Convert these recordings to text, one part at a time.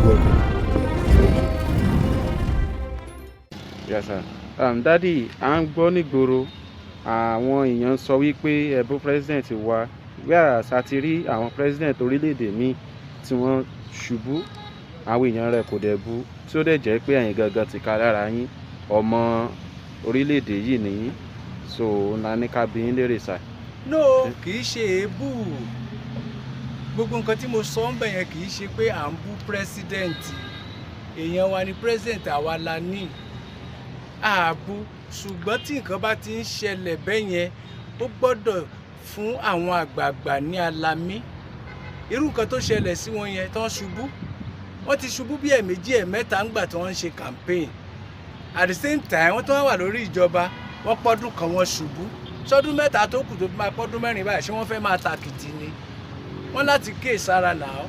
welcome. Yes, sir. Daddy, à ń gbọ́ nígboro àwọn èèyàn sọ wípé ẹ̀bùn president wa wíwá àti rí àwọn president orílẹ̀-èdè míì tí wọ́n ṣubú àwọn èèyàn rẹ̀ kò dẹ̀ bú tí ó dẹ̀ jẹ́ pé ẹ̀yin gangan ti ka lára yín ọmọ orílẹ̀-èdè yìí nìyí so ńlá ní ká bi yín lérè sà. No, kì í ṣe èébú gbogbo nǹkan tí mo sọ ń bẹ̀ yẹn kì í ṣe pé à ń bú president èèyàn wa ni president àwa la ní ààbò ṣùgbọ́n tí nǹkan bá ti ń ṣẹlẹ̀ bẹ́ẹ̀ yẹn ó gbọ́dọ̀ fún àwọn àgbààgbà ní alamí irú nǹkan tó ṣẹlẹ̀ sí wọn yẹn tán ṣubú wọ́n ti ṣubú bí ẹ̀ẹ̀mejì ẹ̀ẹ̀mẹ́ta ńgbà tí wọ́n ń ṣe campaign at the same time wọ́n tó wà lórí ìjọba wọ́n pọ́dún kan wọ́n ṣubú sọ́dún mẹ́ta tó kù tó máa pọ́dún mẹ́rin báyìí ṣé wọ́n fẹ́ máa tàkìtì ni wọ́n láti kíyèsára náà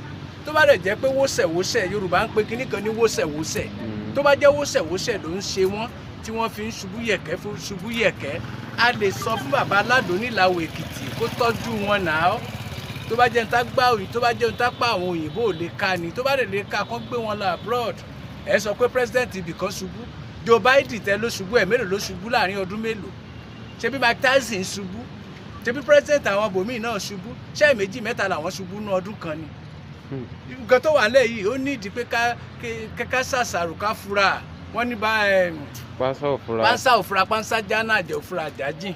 tó bá dẹ̀ jẹ́ pé wósẹ̀wósẹ̀ Yorùbá ń pe kinní kan ní wósẹ̀wósẹ̀ tó bá jẹ́ wósẹ̀wósẹ̀ ló ń ṣe wọ́n tí wọ́n fi ń ṣubú yẹ̀kẹ́ a lè sọ fún bàbá aládùn nílàwọ̀ Èkìtì kó tọ́jú wọn náà tó bá jẹ́ ń tá gbá òyìn tó bá jẹ́ ń tá pa àwọn òyìnbó ò lè ka ni tó bá lè ka kán gbé wọn lọ abroad ẹ sọ pé president ibìkan ṣubú Joe Biden tẹ ló ṣubú ẹ̀ mélòó ló ṣubú láàrin ọdún mélòó ṣebí Mike Tyson ṣubú ṣebí president àwọn bòmíì náà ṣubú ṣé méjì mẹ́ta làwọn ṣubú ní ọdún kan ni nǹkan tó wà lẹ́yìn ó ní ìdí pé ká ṣàṣàrò ká fura wọ́n ní bá pánsá òfura pánsá jánà àjẹ́ òfura àjájìn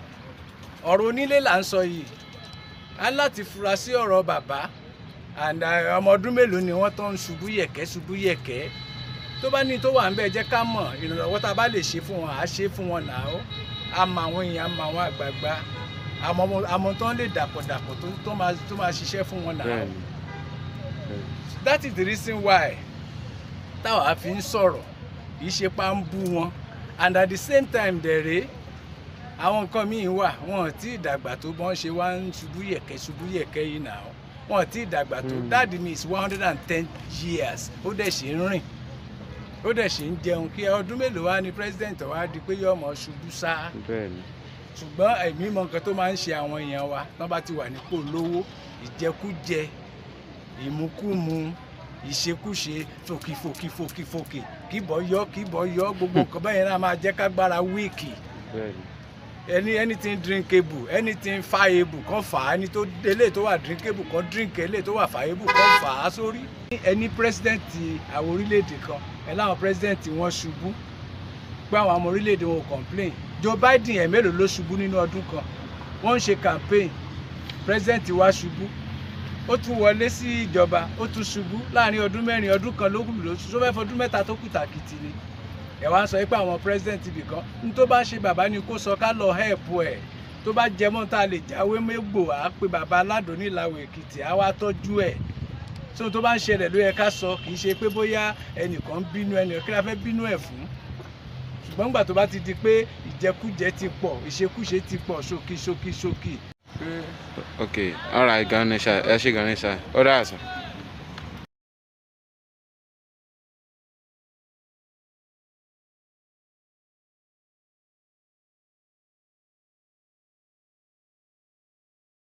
ọ̀rọ̀ onílé là ń sọ yìí á láti fura sí ọ̀rọ̀ bàbá ọmọ ọdún mélòó ni wọ́n tó ń ṣubú yẹ̀kẹ́ tó bá ní tó wà ń bẹ̀ jẹ́ ká mọ̀ ìrànlọ́wọ́ tá a bá lè ṣe fún wọn à á ṣe fún wọn náà ó àmọ́ àwọn èèyàn àmọ́ àwọn àgbààgbà àmọ́ tó ń lè dàpọ̀ tó máa ṣiṣẹ́ fún wọn náà. That is the reason why táwa fi ń sọ̀rọ̀ kì í ṣe pa ń bú wọn and at the same time dẹ̀rẹ́ àwọn nǹkan míì wà wọn ò tí ì dàgbà tó bọ́n ṣe wá ń ṣubú yẹ̀kẹ́ yìí náà wọn ò tí ì dàgbà tó Daddy mi is 110 years ó dẹ̀ ṣe ń rìn ó dẹ̀ ṣe ń jẹun kí ọdún mélòó wá ní president wa di pé yóò mọ̀ ṣubú sá ṣùgbọ́n ẹ̀mí mọ nǹkan tó máa ń ṣe àwọn èèyàn wa tán bá ti wà nípò lówó ìjẹkújẹ ìmúkúmu ìṣekúṣe fòkì kíbọ̀ yọ gbogbo nǹkan bẹ́ẹ̀ náà máa jẹ́ kágbára wíìkì anything drinkable anything fireable kan fà á ẹni tó eléyìí tó wà drinkable kan drink eléyìí tó wà fireable kan fà á sórí. ẹni president àwọn orílẹ̀-èdè kan ẹ láwọn president wọn ṣubú pé àwọn ọmọ orílẹ̀-èdè wọn complain Joe Biden ẹ̀ mélòó ló ṣubú nínú ọdún kan wọ́n ń ṣe campaign president wa ṣubú ó tún wọlé sí ìjọba ó tún ṣubú láàrin ọdún mẹ́rin ọdún kan ló kù lóṣù tó fẹ́ fọdún mẹ́ta tó kù tàkìtì ni ẹ wá ń sọ pé àwọn president ibì kan ní tó bá ṣe bàbá ni kó sọ ká lọ help ẹ tó bá jẹ mọ́ tá a lè jáwé mégbò á pé bàbá aládùn nílàwọ̀ Èkìtì á wá tọ́jú ẹ̀ tó bá ń ṣẹlẹ̀ ló yẹ ká sọ kì í ṣe pé bóyá ẹnìkan bínú ẹnìkan kí la fẹ́ bínú ẹ̀ fún ṣùgbọ́n nígbà tó bá ti di pé ìjẹkújẹ ti pọ̀ ìṣekúṣe ti pọ̀ ṣókí. Okay, all right, Ganesha. Ẹ ṣé Ganesha. Ó dáa sir.